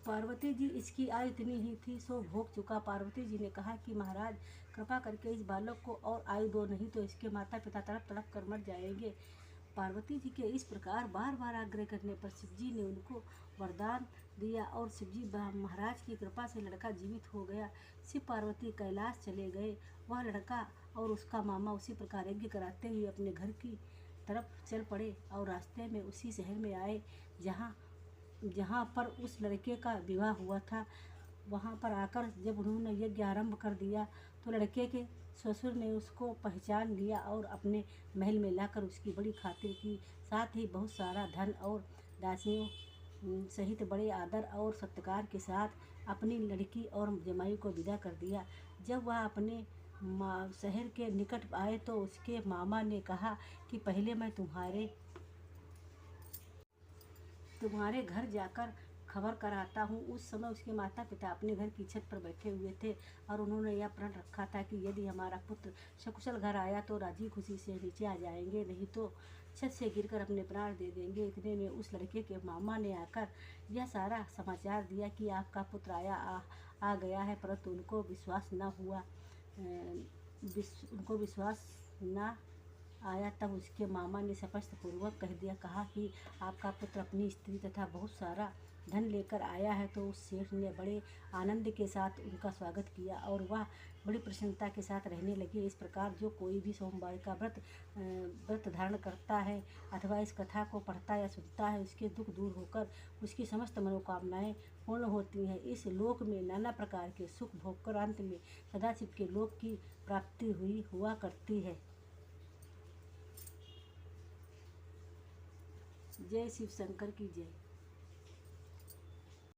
पार्वती जी, इसकी आयु इतनी ही थी सो भोग चुका। पार्वती जी ने कहा कि महाराज कृपा करके इस बालक को और आयु दो, नहीं तो इसके माता पिता तड़प तड़प कर मर जाएंगे। पार्वती जी के इस प्रकार बार बार आग्रह करने पर शिव जी ने उनको वरदान दिया और शिव जी महाराज की कृपा से लड़का जीवित हो गया। शिव पार्वती कैलाश चले गए। वह लड़का और उसका मामा उसी प्रकार यज्ञ कराते हुए अपने घर की तरफ चल पड़े और रास्ते में उसी शहर में आए जहाँ पर उस लड़के का विवाह हुआ था। वहाँ पर आकर जब उन्होंने यज्ञ आरंभ कर दिया तो लड़के के ससुर ने उसको पहचान लिया और अपने महल में लाकर उसकी बड़ी खातिर की। साथ ही बहुत सारा धन और दासियों सहित बड़े आदर और सत्कार के साथ अपनी लड़की और जमाई को विदा कर दिया। जब वह अपने शहर के निकट आए तो उसके मामा ने कहा कि पहले मैं तुम्हारे घर जाकर खबर कराता हूँ। उस समय उसके माता पिता अपने घर की छत पर बैठे हुए थे और उन्होंने यह प्रण रखा था कि यदि हमारा पुत्र सकुशल घर आया तो राजी खुशी से नीचे आ जाएंगे, नहीं तो छत से गिरकर अपने प्राण दे देंगे। इतने में उस लड़के के मामा ने आकर यह सारा समाचार दिया कि आपका पुत्र आ गया है, परंतु उनको विश्वास न आया। तब उसके मामा ने स्पष्ट पूर्वक कहा कि आपका पुत्र अपनी स्त्री तथा बहुत सारा धन लेकर आया है। तो उस सेठ ने बड़े आनंद के साथ उनका स्वागत किया और वह बड़ी प्रसन्नता के साथ रहने लगे। इस प्रकार जो कोई भी सोमवार का व्रत धारण करता है अथवा इस कथा को पढ़ता या सुनता है, उसके दुख दूर होकर उसकी समस्त मनोकामनाएं पूर्ण होती हैं। इस लोक में नाना प्रकार के सुख भोगकर अंत में सदाशिव के लोक की प्राप्ति हुआ करती है। जय शिव शंकर की जय।